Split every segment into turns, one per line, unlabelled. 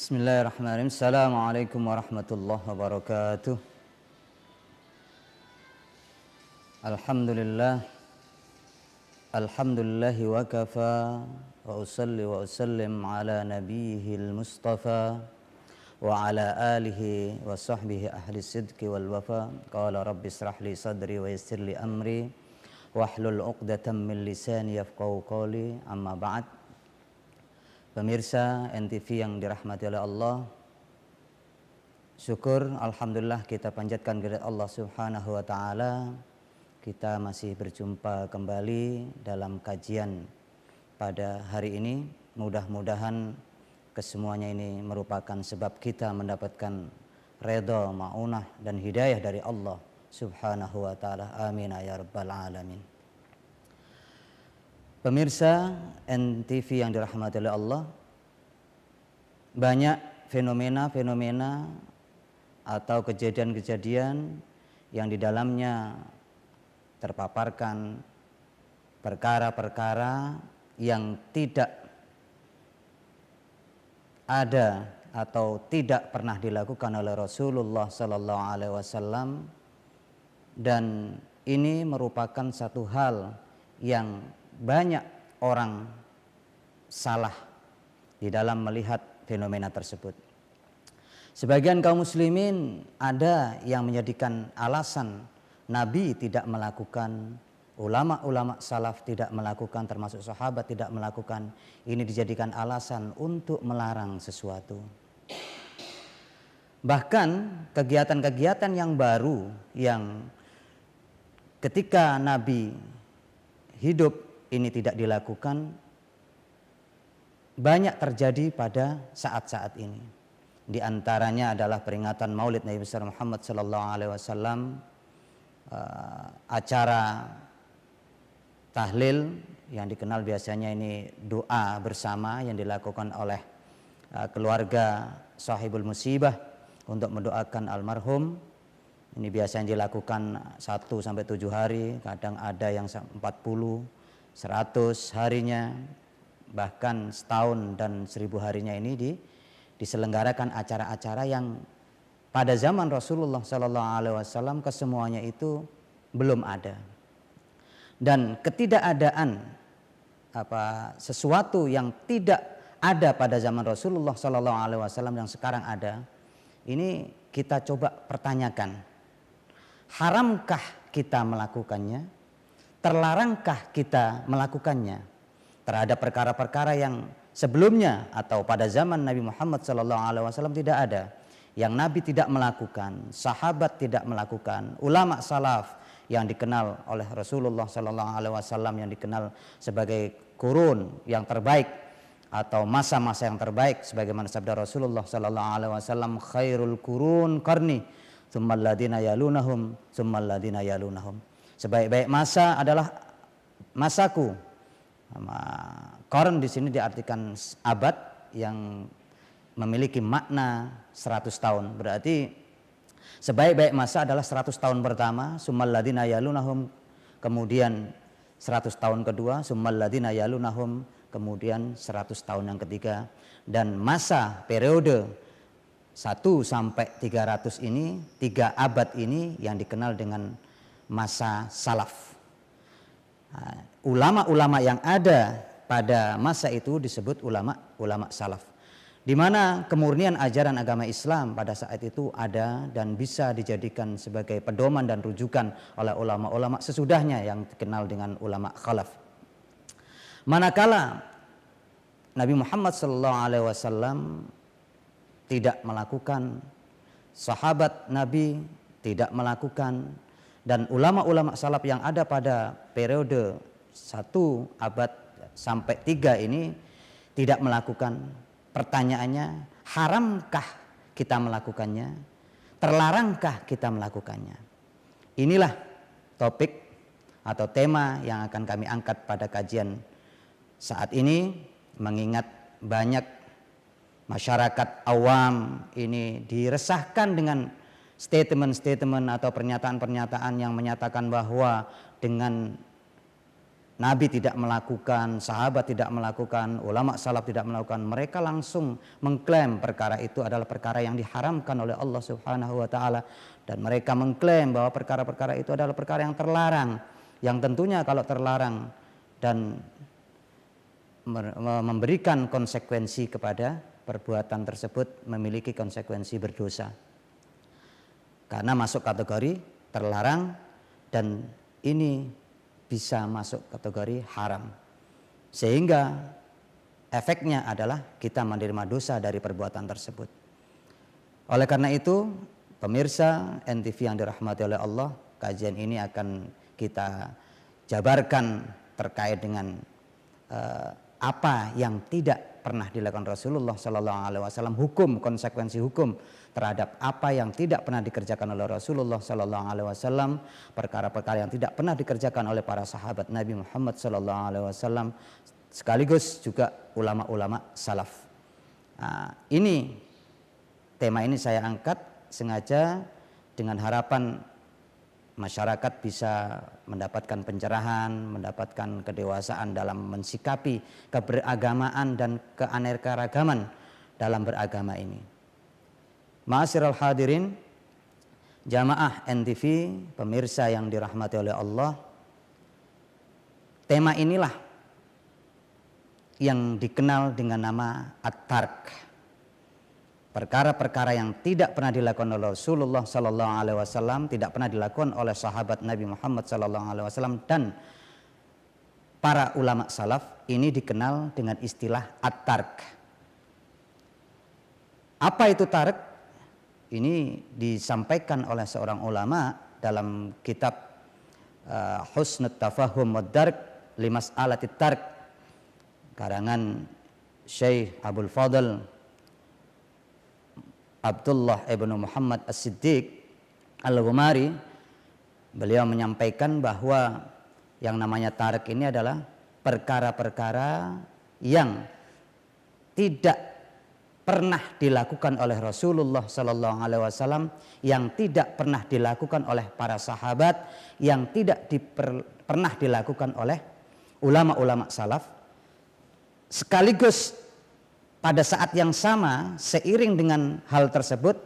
Bismillahirrahmanirrahim. Assalamualaikum warahmatullahi wabarakatuh. Alhamdulillah. Alhamdulillahi wa kafa. Wa usalli wa usallim ala nabiyihil mustafa wa ala alihi wa sahbihi ahli sidqi wal wafa. Qala rabbi israh li sadri wa yassir li amri wahlul 'uqdatam min lisani yafqahu qawli. Amma ba'd. Pemirsa NTV yang dirahmati oleh Allah, syukur alhamdulillah kita panjatkan kepada Allah Subhanahu wa taala. Kita masih berjumpa kembali dalam kajian pada hari ini. Mudah-mudahan kesemuanya ini merupakan sebab kita mendapatkan redha, maunah dan hidayah dari Allah Subhanahu wa taala. Amin ya rabbal alamin. Pemirsa NTV yang dirahmati oleh Allah, banyak fenomena-fenomena atau kejadian-kejadian yang di dalamnya terpaparkan perkara-perkara yang tidak ada atau tidak pernah dilakukan oleh Rasulullah Sallallahu Alaihi Wasallam, dan ini merupakan satu hal yang banyak orang salah di dalam melihat fenomena tersebut. Sebagian kaum muslimin ada yang menjadikan alasan Nabi tidak melakukan, ulama-ulama salaf tidak melakukan, termasuk sahabat tidak melakukan, ini dijadikan alasan untuk melarang sesuatu. Bahkan kegiatan-kegiatan yang baru yang ketika Nabi hidup ini tidak dilakukan, banyak terjadi pada saat-saat ini. Di antaranya adalah peringatan Maulid Nabi besar Muhammad sallallahu alaihi wasallam, acara tahlil yang dikenal biasanya ini doa bersama yang dilakukan oleh keluarga sahibul musibah untuk mendoakan almarhum. Ini biasanya dilakukan 1 sampai 7 hari, kadang ada yang 40, 100 harinya, bahkan setahun dan 1000 harinya ini diselenggarakan acara-acara yang pada zaman Rasulullah Sallallahu Alaihi Wasallam kesemuanya itu belum ada. Dan ketidakadaan sesuatu yang tidak ada pada zaman Rasulullah Sallallahu Alaihi Wasallam yang sekarang ada, ini kita coba pertanyakan. Haramkah kita melakukannya? Terlarangkah kita melakukannya terhadap perkara-perkara yang sebelumnya atau pada zaman Nabi Muhammad SAW tidak ada, yang Nabi tidak melakukan, sahabat tidak melakukan, ulama salaf yang dikenal oleh Rasulullah SAW yang dikenal sebagai kurun yang terbaik atau masa-masa yang terbaik, sebagaimana sabda Rasulullah SAW, khairul kurun qarni tsummal ladina yalunahum tsummal ladina yalunahum. Sebaik-baik masa adalah masaku. Qarn di sini diartikan abad yang memiliki makna 100 tahun. Berarti sebaik-baik masa adalah 100 tahun pertama, tsummal ladina yalunahum, kemudian 100 tahun kedua, tsummal ladina yalunahum, kemudian 100 tahun yang ketiga. Dan masa periode 1 sampai 300 ini, 3 abad ini yang dikenal dengan masa salaf. Ulama-ulama yang ada pada masa itu disebut ulama salaf, di mana kemurnian ajaran agama Islam pada saat itu ada dan bisa dijadikan sebagai pedoman dan rujukan oleh ulama-ulama sesudahnya yang dikenal dengan ulama khalaf. Manakala Nabi Muhammad SAW tidak melakukan, sahabat Nabi tidak melakukan, dan ulama-ulama salaf yang ada pada periode 1 abad sampai 3 ini tidak melakukan. Pertanyaannya, haramkah kita melakukannya? Terlarangkah kita melakukannya? Inilah topik atau tema yang akan kami angkat pada kajian saat ini, mengingat banyak masyarakat awam ini diresahkan dengan statement-statement atau pernyataan-pernyataan yang menyatakan bahwa dengan Nabi tidak melakukan, sahabat tidak melakukan, ulama salaf tidak melakukan, mereka langsung mengklaim perkara itu adalah perkara yang diharamkan oleh Allah Subhanahu wa taala, dan mereka mengklaim bahwa perkara-perkara itu adalah perkara yang terlarang, yang tentunya kalau terlarang dan memberikan konsekuensi kepada perbuatan tersebut memiliki konsekuensi berdosa. Karena masuk kategori terlarang dan ini bisa masuk kategori haram, sehingga efeknya adalah kita menerima dosa dari perbuatan tersebut. Oleh karena itu, pemirsa NTV yang dirahmati oleh Allah, kajian ini akan kita jabarkan terkait dengan apa yang tidak pernah dilakukan Rasulullah SAW, hukum, konsekuensi hukum terhadap apa yang tidak pernah dikerjakan oleh Rasulullah SAW, perkara-perkara yang tidak pernah dikerjakan oleh para sahabat Nabi Muhammad SAW, sekaligus juga ulama-ulama salaf. Nah, tema ini saya angkat sengaja dengan harapan masyarakat bisa mendapatkan pencerahan, mendapatkan kedewasaan dalam mensikapi keberagamaan dan keanekaragaman dalam beragama ini. Ma'asyiral hadirin, jamaah NTV, pemirsa yang dirahmati oleh Allah, tema inilah yang dikenal dengan nama At-Tark. Perkara-perkara yang tidak pernah dilakukan oleh Rasulullah SAW, tidak pernah dilakukan oleh sahabat Nabi Muhammad SAW dan para ulama salaf, ini dikenal dengan istilah At-Tark. Apa itu tark? Ini disampaikan oleh seorang ulama dalam kitab Husnut Tafahum wad Dark Limas'alatit Tark, karangan Syekh Abdul Fadl Abdullah ibnu Muhammad As-Siddiq Al-Ghumari. Beliau menyampaikan bahwa yang namanya tark ini adalah perkara-perkara yang tidak pernah dilakukan oleh Rasulullah SAW, yang tidak pernah dilakukan oleh para sahabat, yang tidak pernah dilakukan oleh ulama-ulama salaf, sekaligus pada saat yang sama seiring dengan hal tersebut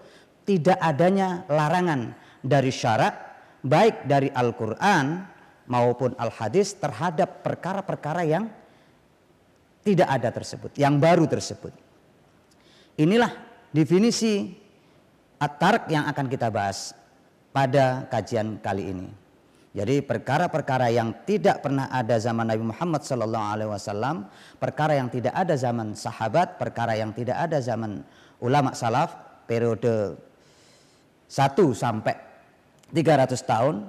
tidak adanya larangan dari syarak, baik dari Al-Quran maupun Al-Hadis terhadap perkara-perkara yang tidak ada tersebut, yang baru tersebut. Inilah definisi At-Tark yang akan kita bahas pada kajian kali ini. Jadi perkara-perkara yang tidak pernah ada zaman Nabi Muhammad SAW, perkara yang tidak ada zaman sahabat, perkara yang tidak ada zaman ulama salaf, periode 1 sampai 300 tahun.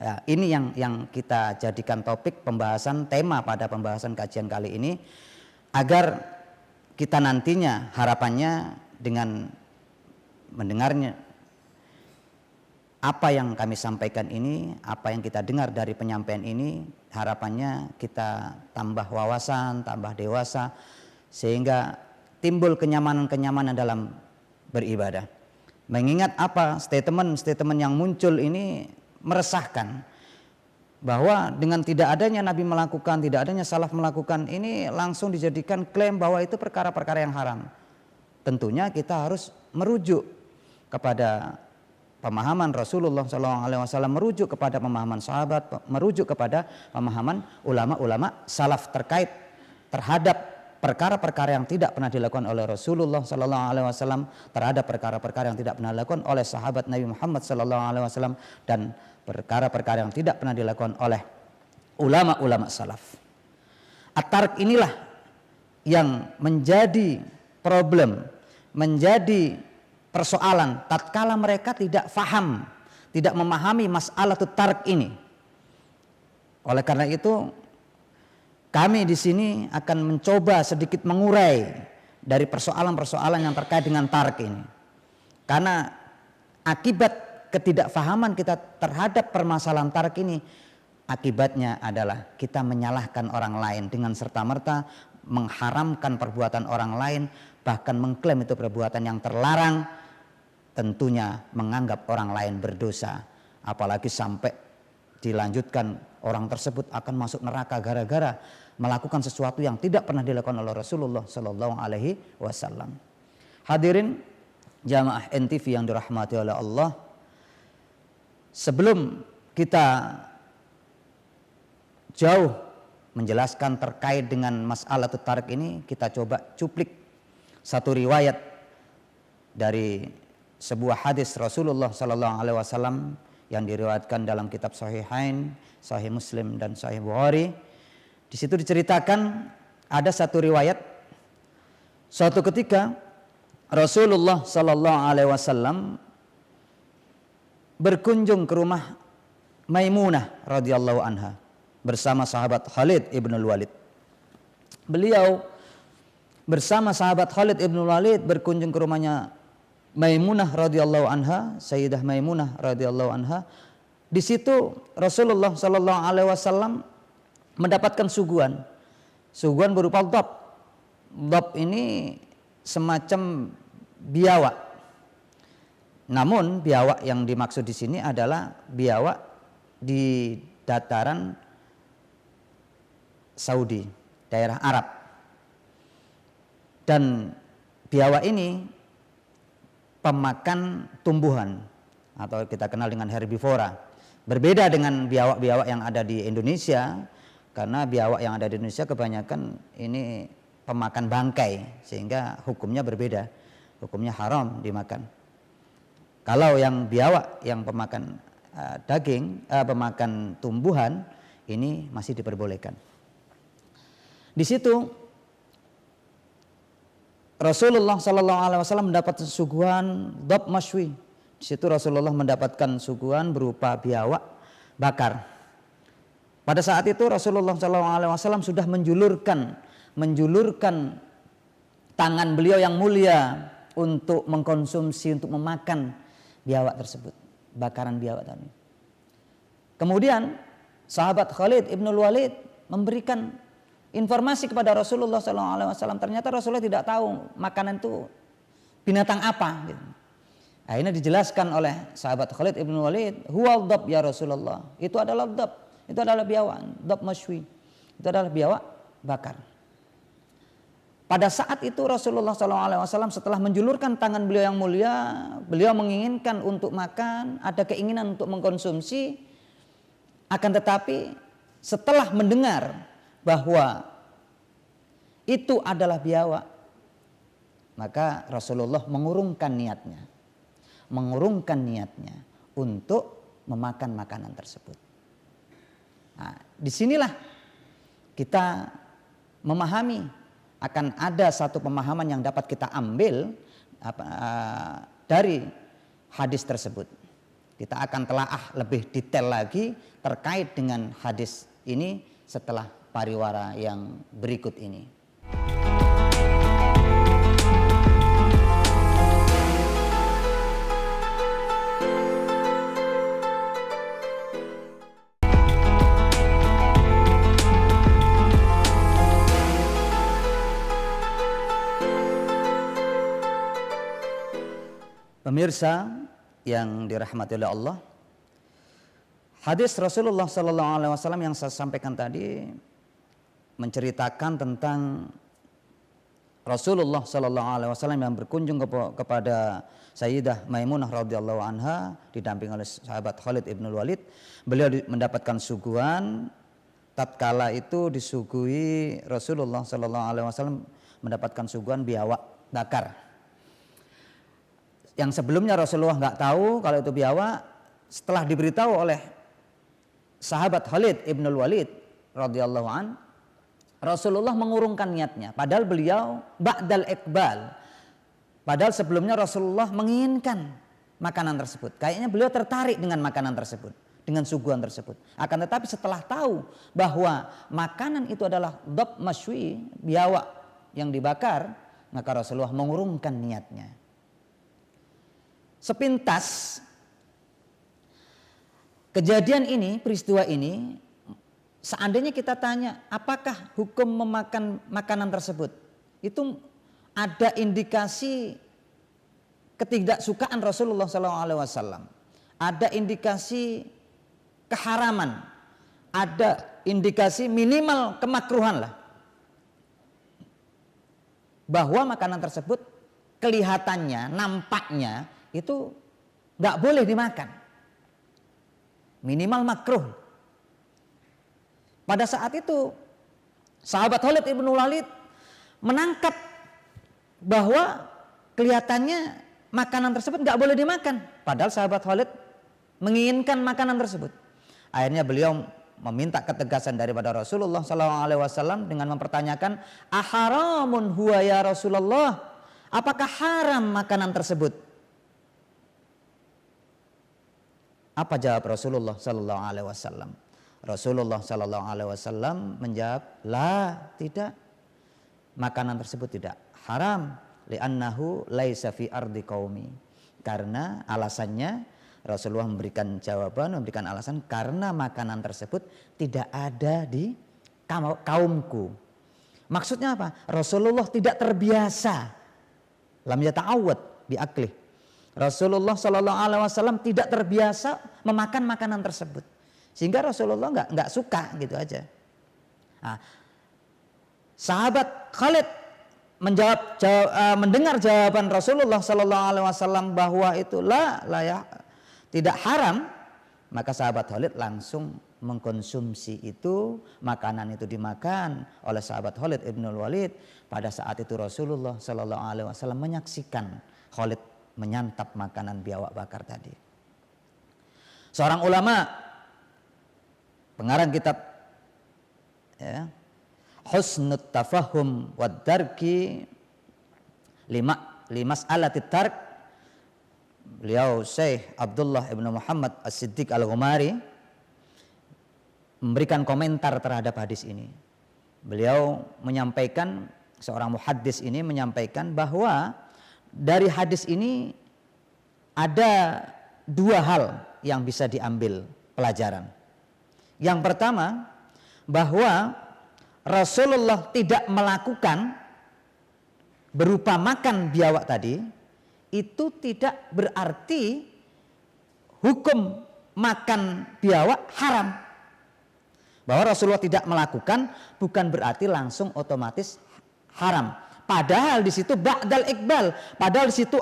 Ya, ini yang kita jadikan topik pembahasan, tema pada pembahasan kajian kali ini, agar kita nantinya harapannya dengan mendengarnya apa yang kami sampaikan ini, apa yang kita dengar dari penyampaian ini, harapannya kita tambah wawasan, tambah dewasa, sehingga timbul kenyamanan-kenyamanan dalam beribadah. Mengingat apa statement-statement yang muncul ini meresahkan, bahwa dengan tidak adanya Nabi melakukan, tidak adanya salaf melakukan, ini langsung dijadikan klaim bahwa itu perkara-perkara yang haram. Tentunya kita harus merujuk kepada pemahaman Rasulullah SAW, merujuk kepada pemahaman sahabat, merujuk kepada pemahaman ulama-ulama salaf terkait terhadap perkara-perkara yang tidak pernah dilakukan oleh Rasulullah SAW, terhadap perkara-perkara yang tidak pernah dilakukan oleh sahabat Nabi Muhammad SAW, dan perkara-perkara yang tidak pernah dilakukan oleh ulama-ulama salaf. At-Tark inilah yang menjadi problem, menjadi persoalan tatkala mereka tidak faham, tidak memahami masalah tark ini. Oleh karena itu, kami di sini akan mencoba sedikit mengurai dari persoalan-persoalan yang terkait dengan tark ini. Karena akibat ketidakfahaman kita terhadap permasalahan tark ini, akibatnya adalah kita menyalahkan orang lain dengan serta-merta, mengharamkan perbuatan orang lain, bahkan mengklaim itu perbuatan yang terlarang, tentunya menganggap orang lain berdosa, apalagi sampai dilanjutkan orang tersebut akan masuk neraka gara-gara melakukan sesuatu yang tidak pernah dilakukan oleh Rasulullah Sallallahu Alaihi Wasallam. Hadirin jamaah NTV yang dirahmati oleh Allah, sebelum kita jauh menjelaskan terkait dengan masalah tarik ini, kita coba cuplik satu riwayat dari sebuah hadis Rasulullah Sallallahu Alaihi Wasallam yang diriwayatkan dalam kitab Sahihain, Sahih Muslim dan Sahih Bukhari. Di situ diceritakan ada satu riwayat, suatu ketika Rasulullah Sallallahu Alaihi Wasallam berkunjung ke rumah Maimunah radhiyallahu anha bersama sahabat Khalid ibn Walid. Beliau bersama sahabat Khalid ibn Walid berkunjung ke rumahnya Maimunah radhiyallahu anha, Sayyidah Maimunah radhiyallahu anha. Di situ Rasulullah Sallallahu Alaihi Wasallam mendapatkan suguhan berupa dhab. Dhab ini semacam biawak. Namun biawak yang dimaksud di sini adalah biawak di dataran Saudi, daerah Arab. Dan biawak ini pemakan tumbuhan atau kita kenal dengan herbivora. Berbeda dengan biawak-biawak yang ada di Indonesia, karena biawak yang ada di Indonesia kebanyakan ini pemakan bangkai, sehingga hukumnya berbeda, hukumnya haram dimakan. Kalau yang biawak yang pemakan daging, pemakan tumbuhan, ini masih diperbolehkan. Di situ Rasulullah Sallallahu Alaihi Wasallam mendapatkan suguhan dhab mashwi. Di situ Rasulullah mendapatkan suguhan berupa biawak bakar. Pada saat itu Rasulullah Sallallahu Alaihi Wasallam sudah menjulurkan tangan beliau yang mulia untuk mengkonsumsi, untuk memakan biawak tersebut, bakaran biawak tadi. Kemudian sahabat Khalid ibn Walid memberikan informasi kepada Rasulullah SAW. Ternyata Rasulullah tidak tahu makanan itu binatang apa. Gitu. Akhirnya dijelaskan oleh sahabat Khalid ibn Walid, huwal dhab ya Rasulullah. Itu adalah dhab, itu adalah biawak, dhab mashwi. Itu adalah biawak bakar. Pada saat itu Rasulullah SAW setelah menjulurkan tangan beliau yang mulia, beliau menginginkan untuk makan, ada keinginan untuk mengkonsumsi. Akan tetapi setelah mendengar bahwa itu adalah biawak, maka Rasulullah mengurungkan niatnya untuk memakan makanan tersebut. Nah, disinilah kita memahami akan ada satu pemahaman yang dapat kita ambil dari hadis tersebut. Kita akan telaah lebih detail lagi terkait dengan hadis ini setelah pariwara yang berikut ini. Pemirsa yang dirahmati oleh Allah, hadis Rasulullah Sallallahu Alaihi Wasallam yang saya sampaikan tadi menceritakan tentang Rasulullah Sallallahu Alaihi Wasallam yang berkunjung kepada Sayyidah Maimunah radhiyallahu anha didampingi oleh sahabat Khalid ibn Walid. Beliau mendapatkan suguhan. Tatkala itu disuguhi Rasulullah Sallallahu Alaihi Wasallam mendapatkan suguhan biawak bakar. Yang sebelumnya Rasulullah nggak tahu kalau itu biawak. Setelah diberitahu oleh sahabat Khalid ibn Walid radhiyallahu an, Rasulullah mengurungkan niatnya. Padahal beliau ba'dal iqbal. Padahal sebelumnya Rasulullah menginginkan makanan tersebut. Kayaknya beliau tertarik dengan makanan tersebut, dengan suguhan tersebut. Akan tetapi setelah tahu bahwa makanan itu adalah dhab mashwi, biawak yang dibakar, maka Rasulullah mengurungkan niatnya. Sepintas kejadian ini, peristiwa ini, seandainya kita tanya apakah hukum memakan makanan tersebut, itu ada indikasi ketidaksukaan Rasulullah SAW, ada indikasi keharaman, ada indikasi minimal kemakruhan lah, bahwa makanan tersebut kelihatannya, nampaknya itu nggak boleh dimakan, minimal makruh. Pada saat itu sahabat Khalid ibn Walid menangkap bahwa kelihatannya makanan tersebut nggak boleh dimakan, padahal sahabat Khalid menginginkan makanan tersebut. Akhirnya beliau meminta ketegasan daripada Rasulullah SAW dengan mempertanyakan, aharamun huwa ya Rasulullah, apakah haram makanan tersebut? Apa jawab Rasulullah SAW? Rasulullah SAW menjawab, la, tidak, makanan tersebut tidak haram, li'annahu laisa fi ardi qaumi, karena alasannya Rasulullah memberikan jawaban, memberikan alasan, karena makanan tersebut tidak ada di kaumku. Maksudnya apa? Rasulullah tidak terbiasa, lam yata'awwad bi akli. Rasulullah SAW tidak terbiasa memakan makanan tersebut, sehingga Rasulullah nggak suka gitu aja. Nah, sahabat Khalid mendengar jawaban Rasulullah SAW bahwa itu la tidak haram, maka sahabat Khalid langsung mengkonsumsi itu, makanan itu dimakan oleh sahabat Khalid ibn Walid. Pada saat itu Rasulullah SAW menyaksikan Khalid menyantap makanan biawak bakar tadi. Seorang ulama, pengarang kitab ya, Husnut Tafahum wad Darki limas'alatit tark, beliau Syekh Abdullah ibn Muhammad As-Siddiq Al-Ghumari memberikan komentar terhadap hadis ini. Beliau menyampaikan, seorang muhaddis ini menyampaikan bahwa dari hadis ini ada dua hal yang bisa diambil pelajaran. Yang pertama, bahwa Rasulullah tidak melakukan berupa makan biawak tadi, itu tidak berarti hukum makan biawak haram. Bahwa Rasulullah tidak melakukan bukan berarti langsung otomatis haram. Padahal di situ ba'dal iqbal, padahal di situ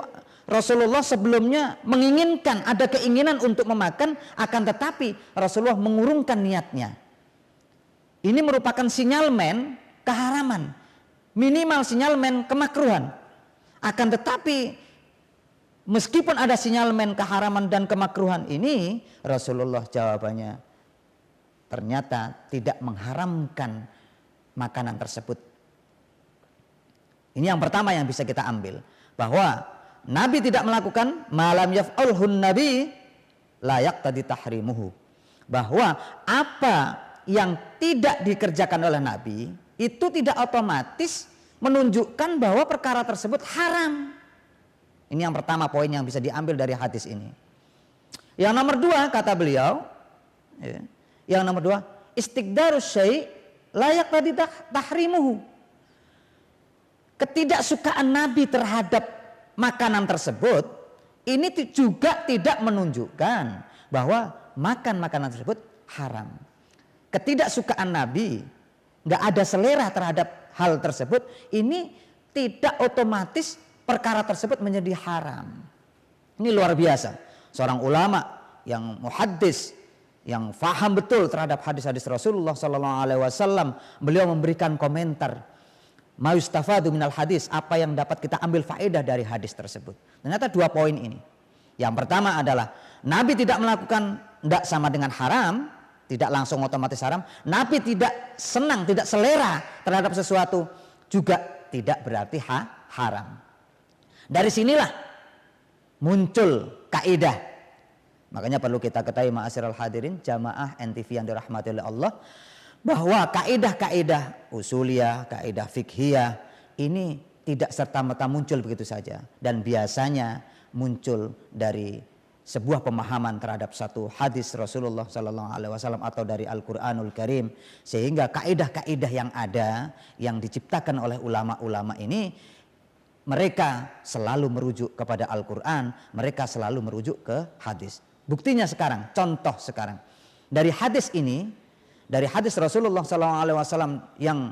Rasulullah sebelumnya menginginkan, ada keinginan untuk memakan, akan tetapi Rasulullah mengurungkan niatnya. Ini merupakan sinyalmen keharaman, minimal sinyalmen kemakruhan. Akan tetapi meskipun ada sinyalmen keharaman dan kemakruhan ini, Rasulullah jawabannya ternyata tidak mengharamkan makanan tersebut. Ini yang pertama yang bisa kita ambil, bahwa Nabi tidak melakukan malam yaf'alhun nabi layak tadi tahrimuhu, bahwa apa yang tidak dikerjakan oleh Nabi itu tidak otomatis menunjukkan bahwa perkara tersebut haram. Ini yang pertama, poin yang bisa diambil dari hadis ini. Yang nomor dua, kata beliau, yang nomor dua, istiqdarus syai' layak tadi tahrimuhu. Ketidaksukaan Nabi terhadap makanan tersebut ini juga tidak menunjukkan bahwa makan makanan tersebut haram. Ketidaksukaan Nabi, nggak ada selera terhadap hal tersebut, ini tidak otomatis perkara tersebut menjadi haram. Ini luar biasa. Seorang ulama yang muhaddis, yang faham betul terhadap hadis-hadis Rasulullah SAW, beliau memberikan komentar ma yustafadu minal hadis, apa yang dapat kita ambil faedah dari hadis tersebut. Ternyata dua poin ini. Yang pertama adalah Nabi tidak melakukan, tidak sama dengan haram, tidak langsung otomatis haram. Nabi tidak senang, tidak selera terhadap sesuatu, juga tidak berarti haram. Dari sinilah muncul kaidah. Makanya perlu kita ketahui ma'asyiral hadirin jamaah NTV yang dirahmati oleh Allah, bahwa kaidah-kaidah usuliyah, kaidah fikhiyah ini tidak serta-merta muncul begitu saja, dan biasanya muncul dari sebuah pemahaman terhadap satu hadis Rasulullah SAW atau dari Al-Quranul Karim, sehingga kaidah-kaidah yang ada yang diciptakan oleh ulama-ulama ini, mereka selalu merujuk kepada Al-Quran, mereka selalu merujuk ke hadis. Buktinya sekarang, contoh sekarang, Dari hadis ini, dari hadis Rasulullah SAW yang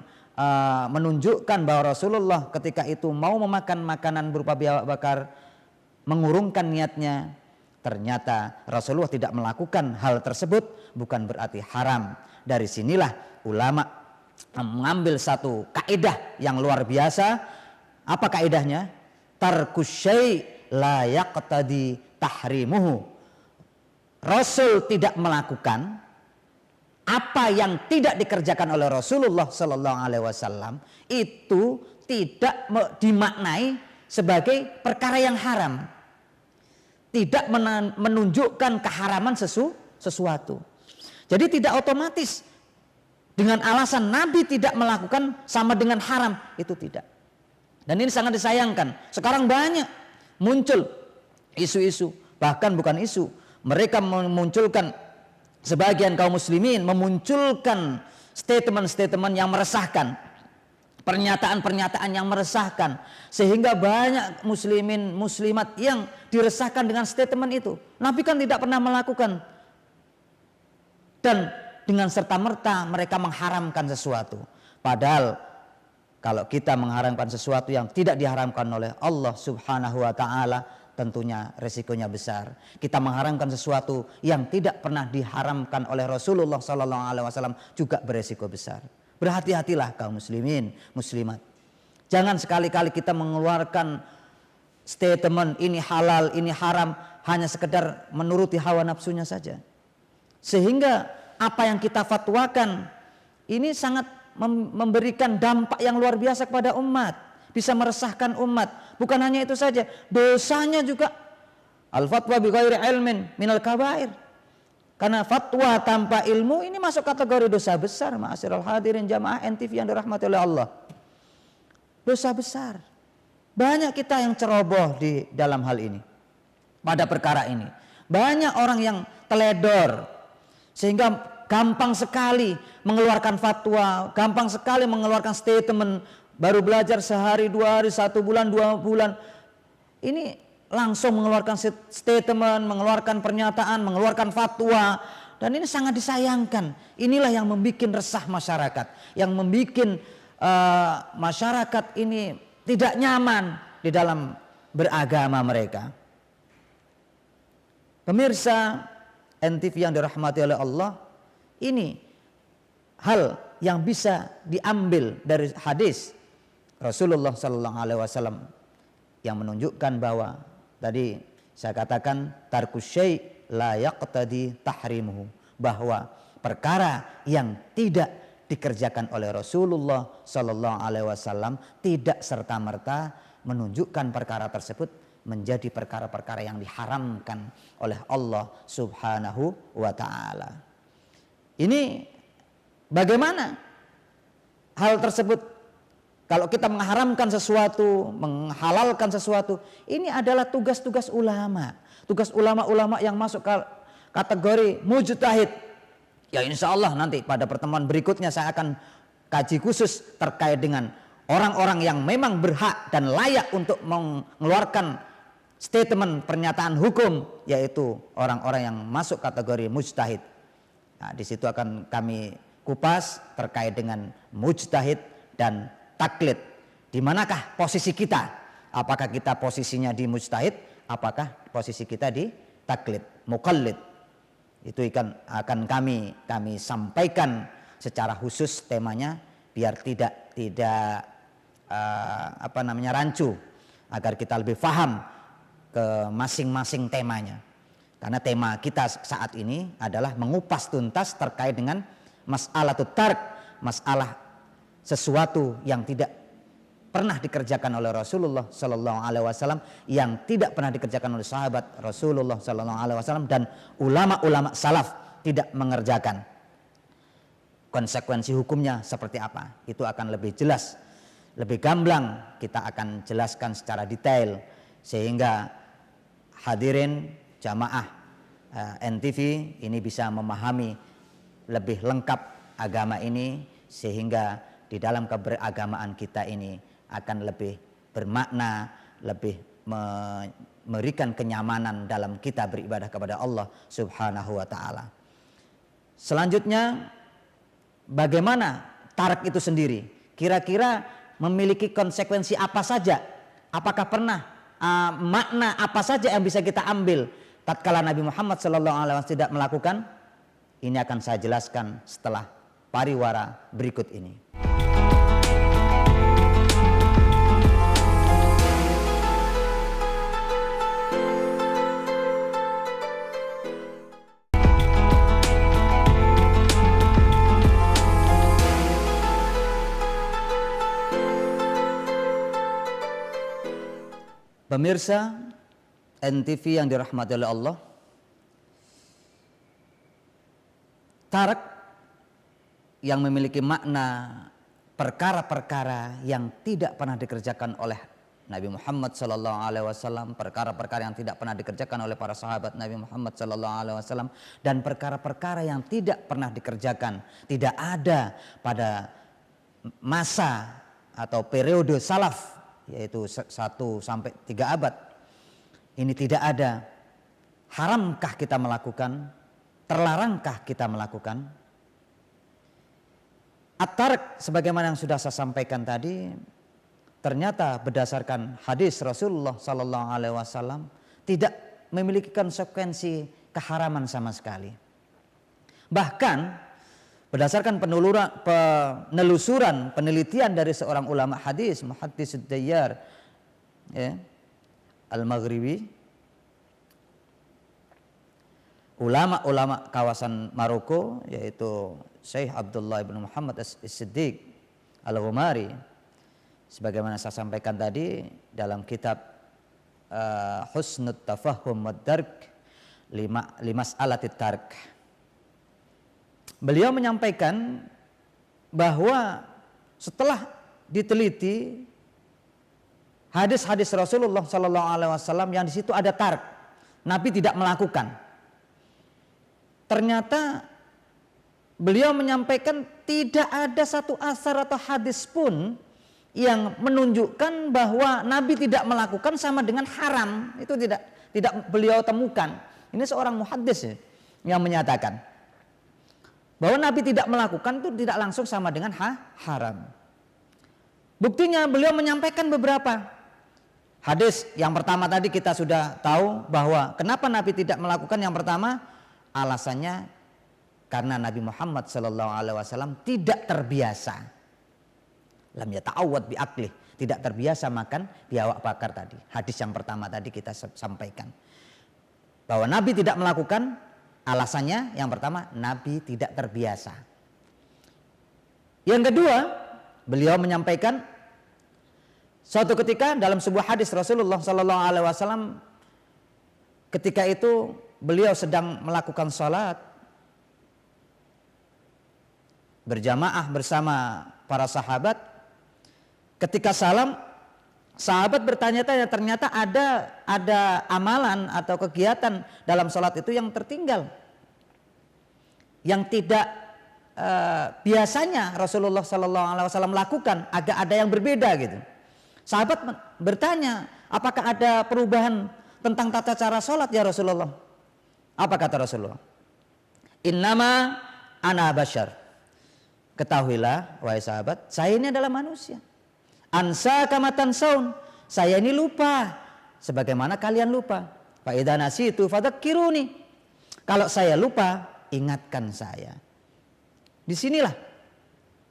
menunjukkan bahwa Rasulullah ketika itu mau memakan makanan berupa biawak bakar, mengurungkan niatnya, ternyata Rasulullah tidak melakukan hal tersebut, bukan berarti haram. Dari sinilah ulama mengambil satu kaidah yang luar biasa. Apa kaidahnya? Tarkus syai' la yaqtadi tahrimuhu. Rasul tidak melakukan apa yang tidak dikerjakan oleh Rasulullah Sallallahu Alaihi Wasallam itu tidak dimaknai sebagai perkara yang haram, tidak menunjukkan keharaman sesuatu. Jadi tidak otomatis dengan alasan Nabi tidak melakukan sama dengan haram, itu tidak. Dan ini sangat disayangkan. Sekarang banyak muncul isu-isu, bahkan bukan isu, mereka memunculkan, sebagian kaum muslimin memunculkan statement-statement yang meresahkan, pernyataan-pernyataan yang meresahkan, sehingga banyak muslimin muslimat yang diresahkan dengan statement itu. Nabi kan tidak pernah melakukan, dan dengan serta-merta mereka mengharamkan sesuatu. Padahal kalau kita mengharamkan sesuatu yang tidak diharamkan oleh Allah Subhanahu wa taala, tentunya resikonya besar. Kita mengharamkan sesuatu yang tidak pernah diharamkan oleh Rasulullah SAW juga beresiko besar. Berhati-hatilah kaum muslimin, muslimat. Jangan sekali-kali kita mengeluarkan statement ini halal, ini haram, hanya sekedar menuruti hawa nafsunya saja. Sehingga apa yang kita fatwakan ini sangat memberikan dampak yang luar biasa kepada umat. Bisa meresahkan umat. Bukan hanya itu saja, dosanya juga al-fatwa bi ghairi ilmin minal kabair. Karena fatwa tanpa ilmu ini masuk kategori dosa besar. Ma'asyiral hadirin jamaah NTV yang dirahmati oleh Allah. Dosa besar. Banyak kita yang ceroboh di dalam hal ini, pada perkara ini. Banyak orang yang teledor, sehingga gampang sekali mengeluarkan fatwa, gampang sekali mengeluarkan statement. Baru belajar sehari, 2 hari, 1 bulan, 2 bulan, ini langsung mengeluarkan statement, mengeluarkan pernyataan, mengeluarkan fatwa. Dan ini sangat disayangkan. Inilah yang membuat resah masyarakat, yang membuat masyarakat ini tidak nyaman di dalam beragama mereka. Pemirsa NTV yang dirahmati oleh Allah, ini hal yang bisa diambil dari hadis Rasulullah Sallallahu Alaihi Wasallam yang menunjukkan bahwa tadi saya katakan tarkus syai' la yaqtadi tahrimuhu, bahwa perkara yang tidak dikerjakan oleh Rasulullah Sallallahu Alaihi Wasallam tidak serta-merta menunjukkan perkara tersebut menjadi perkara-perkara yang diharamkan oleh Allah Subhanahu wa taala. Ini bagaimana hal tersebut? Kalau kita mengharamkan sesuatu, menghalalkan sesuatu, ini adalah tugas-tugas ulama. Tugas ulama-ulama yang masuk ke kategori mujtahid. Ya insya Allah nanti pada pertemuan berikutnya saya akan kaji khusus terkait dengan orang-orang yang memang berhak dan layak untuk mengeluarkan statement pernyataan hukum, yaitu orang-orang yang masuk kategori mujtahid. Nah, di situ akan kami kupas terkait dengan mujtahid dan taklid. Di manakah posisi kita? Apakah kita posisinya di mujtahid? Apakah posisi kita di taklid, muqallid? Itu akan kami sampaikan secara khusus temanya, biar tidak rancu, agar kita lebih paham ke masing-masing temanya. Karena tema kita saat ini adalah mengupas tuntas terkait dengan masalah tark, masalah sesuatu yang tidak pernah dikerjakan oleh Rasulullah Sallallahu Alaihi Wasallam, yang tidak pernah dikerjakan oleh sahabat Rasulullah Sallallahu Alaihi Wasallam, dan ulama-ulama salaf tidak mengerjakan. Konsekuensi hukumnya seperti apa? Itu akan lebih jelas, lebih gamblang kita akan jelaskan secara detail, sehingga hadirin jamaah NTV ini bisa memahami lebih lengkap agama ini, sehingga di dalam keberagamaan kita ini akan lebih bermakna, lebih memberikan kenyamanan dalam kita beribadah kepada Allah Subhanahu wa taala. Selanjutnya, bagaimana tarak itu sendiri? Kira-kira memiliki konsekuensi apa saja? Apakah pernah makna apa saja yang bisa kita ambil tatkala Nabi Muhammad SAW tidak melakukan? Ini akan saya jelaskan setelah pariwara berikut ini. Pemirsa NTV yang dirahmati oleh Allah, tarak yang memiliki makna perkara-perkara yang tidak pernah dikerjakan oleh Nabi Muhammad SAW, perkara-perkara yang tidak pernah dikerjakan oleh para sahabat Nabi Muhammad SAW, dan perkara-perkara yang tidak pernah dikerjakan, tidak ada pada masa atau periode salaf, yaitu 1 sampai 3 abad. Ini tidak ada. Haramkah kita melakukan? Terlarangkah kita melakukan? At-tarak sebagaimana yang sudah saya sampaikan tadi, ternyata berdasarkan hadis Rasulullah SAW tidak memiliki konsekuensi keharaman sama sekali. Bahkan berdasarkan penelusuran penelitian dari seorang ulama hadis, Muhaddits Ad-Dayyar Al-Maghribi, ulama-ulama kawasan Maroko, yaitu Syekh Abdullah bin Muhammad As-Siddiq Al-Ghumari, sebagaimana saya sampaikan tadi dalam kitab Husnut Tafahum wad-Dark Limas'alatit Tark. Beliau menyampaikan bahwa setelah diteliti hadis-hadis Rasulullah SAW yang di situ ada tarak, Nabi tidak melakukan. Ternyata beliau menyampaikan tidak ada satu asar atau hadis pun yang menunjukkan bahwa Nabi tidak melakukan sama dengan haram. Itu tidak beliau temukan. Ini seorang muhaddis yang menyatakan bahwa Nabi tidak melakukan itu tidak langsung sama dengan haram. Buktinya beliau menyampaikan beberapa hadis. Yang pertama tadi kita sudah tahu bahwa kenapa Nabi tidak melakukan. Yang pertama alasannya karena Nabi Muhammad SAW tidak terbiasa. Lam yata'awwad bi aklih, tidak terbiasa makan biawak bakar tadi. Hadis yang pertama tadi kita sampaikan bahwa Nabi tidak melakukan. Alasannya yang pertama, Nabi tidak terbiasa. Yang kedua, beliau menyampaikan suatu ketika dalam sebuah hadis Rasulullah SAW, ketika itu beliau sedang melakukan sholat berjamaah bersama para sahabat. Ketika salam, sahabat bertanya-tanya, ternyata ada amalan atau kegiatan dalam sholat itu yang tertinggal, yang tidak biasanya Rasulullah SAW lakukan, agak ada yang berbeda gitu. Sahabat bertanya, apakah ada perubahan tentang tata cara sholat ya Rasulullah? Apa kata Rasulullah? Innama ana bashar. Ketahuilah wahai sahabat, saya ini adalah manusia. Ansa kamatan saun, saya ini lupa sebagaimana kalian lupa. Fa idza nasitu fadzakiruni. Kalau saya lupa, ingatkan saya. Disinilah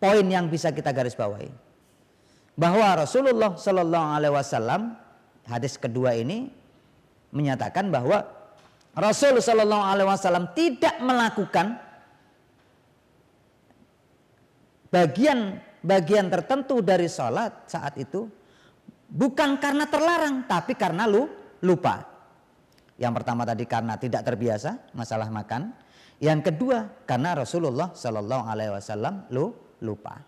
poin yang bisa kita garis bawahi, bahwa Rasulullah SAW hadis kedua ini menyatakan bahwa Rasul SAW tidak melakukan bagian tertentu dari sholat saat itu bukan karena terlarang, tapi karena lupa. Yang pertama tadi karena tidak terbiasa masalah makan. Yang kedua karena Rasulullah SAW lupa.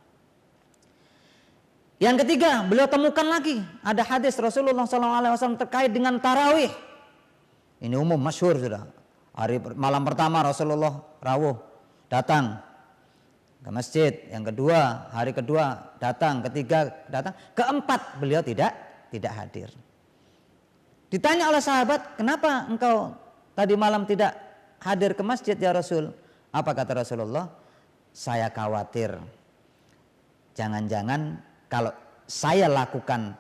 Yang ketiga, beliau temukan lagi ada hadis Rasulullah SAW terkait dengan tarawih. Ini umum masyhur sudah. Malam pertama Rasulullah rawuh datang ke masjid, yang kedua, hari kedua datang, ketiga datang, keempat beliau tidak hadir. Ditanya oleh sahabat, kenapa engkau tadi malam tidak hadir ke masjid ya Rasul? Apa kata Rasulullah? Saya khawatir jangan-jangan kalau saya lakukan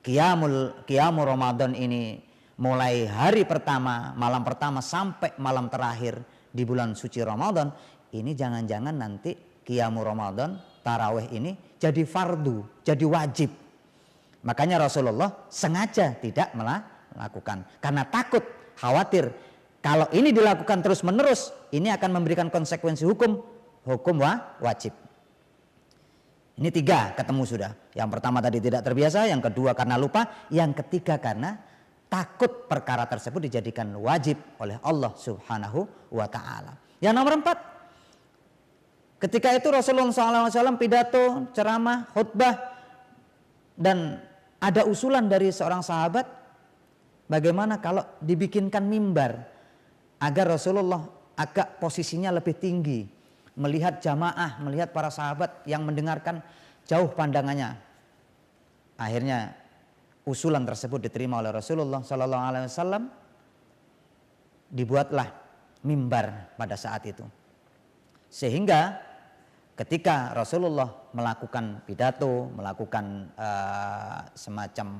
qiyamul Ramadan ini mulai hari pertama, malam pertama sampai malam terakhir di bulan suci Ramadan, ini jangan-jangan nanti qiyamul Ramadan, tarawih ini jadi fardu, jadi wajib. Makanya Rasulullah sengaja tidak melakukan karena takut, khawatir kalau ini dilakukan terus-menerus, ini akan memberikan konsekuensi hukum wajib. Ini 3 ketemu sudah. Yang pertama tadi tidak terbiasa, yang kedua karena lupa, yang ketiga karena takut perkara tersebut dijadikan wajib oleh Allah Subhanahu wa taala. Yang nomor 4, ketika itu Rasulullah SAW pidato, ceramah, khutbah, dan ada usulan dari seorang sahabat, bagaimana kalau dibikinkan mimbar agar Rasulullah agak posisinya lebih tinggi, melihat jamaah, melihat para sahabat yang mendengarkan jauh pandangannya. Akhirnya usulan tersebut diterima oleh Rasulullah SAW. Dibuatlah mimbar pada saat itu. Sehingga ketika Rasulullah melakukan pidato, melakukan semacam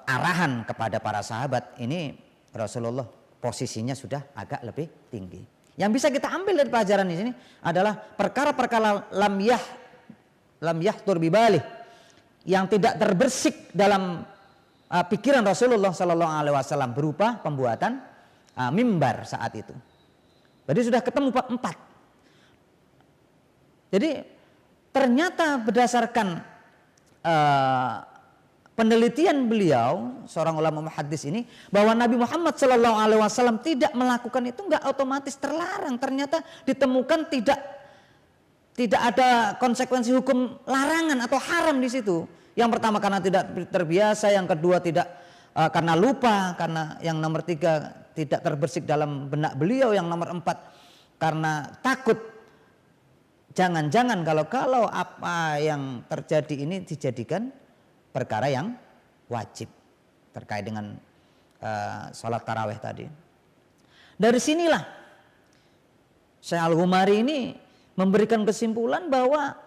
arahan kepada para sahabat, ini Rasulullah posisinya sudah agak lebih tinggi. Yang bisa kita ambil dari pelajaran di sini adalah perkara-perkara lam yahtur bibalih, yang tidak terbersih dalam pikiran Rasulullah SAW berupa pembuatan mimbar saat itu. Jadi sudah ketemu 4. Jadi ternyata berdasarkan penelitian beliau, seorang ulama muhaddis ini, bahwa Nabi Muhammad SAW tidak melakukan itu nggak otomatis terlarang. Ternyata ditemukan tidak ada konsekuensi hukum larangan atau haram di situ. Yang pertama karena tidak terbiasa, yang kedua tidak karena lupa, karena yang nomor 3 tidak terbersih dalam benak beliau, yang nomor 4 karena takut jangan-jangan kalau apa yang terjadi ini dijadikan perkara yang wajib terkait dengan sholat tarawih tadi. Dari sinilah Syekh Al-Ghumari ini memberikan kesimpulan bahwa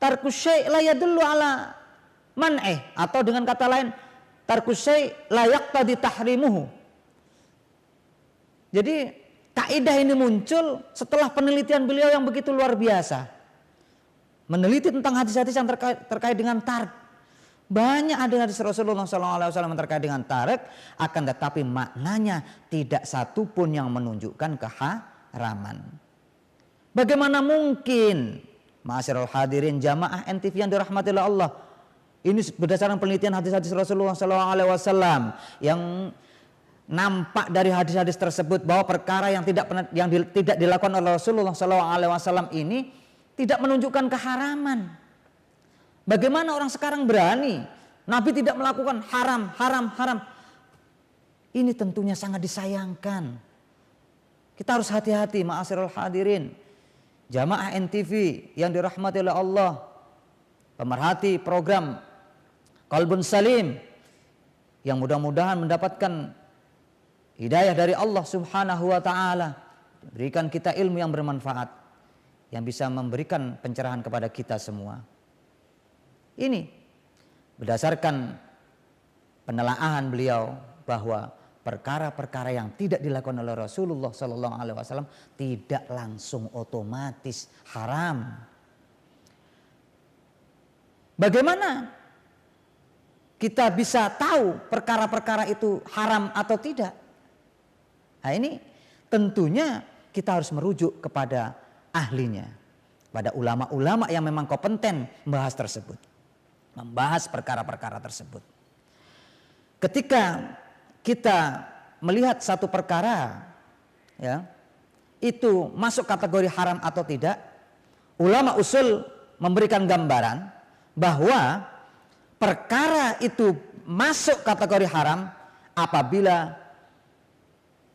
tarkus syai' la yadullu ala man'ih, atau dengan kata lain tarkus syai' la yaqtadi tahrimuhu. Jadi kaidah ini muncul setelah penelitian beliau yang begitu luar biasa. Meneliti tentang hadis-hadis yang terkait dengan tark. Banyak hadis Rasulullah SAW terkait dengan tarik, akan tetapi maknanya tidak satu pun yang menunjukkan keharaman. Bagaimana mungkin, ma'asyiral hadirin jamaah NTV yang dirahmati oleh Allah, ini berdasarkan penelitian hadis-hadis Rasulullah SAW yang nampak dari hadis-hadis tersebut bahwa perkara yang tidak dilakukan oleh Rasulullah SAW ini tidak menunjukkan keharaman. Bagaimana orang sekarang berani? Nabi tidak melakukan haram. Ini tentunya sangat disayangkan. Kita harus hati-hati, ma'asyiral hadirin. Jamaah NTV yang dirahmati oleh Allah, pemerhati program Qalbun Salim, yang mudah-mudahan mendapatkan hidayah dari Allah Subhanahu wa taala, berikan kita ilmu yang bermanfaat, yang bisa memberikan pencerahan kepada kita semua. Ini berdasarkan penelaahan beliau bahwa perkara-perkara yang tidak dilakukan oleh Rasulullah SAW tidak langsung otomatis haram. Bagaimana kita bisa tahu perkara-perkara itu haram atau tidak? Nah, ini tentunya kita harus merujuk kepada ahlinya, pada ulama-ulama yang memang kompeten membahas tersebut, membahas perkara-perkara tersebut. Ketika kita melihat satu perkara, ya, itu masuk kategori haram atau tidak, ulama usul memberikan gambaran bahwa perkara itu masuk kategori haram apabila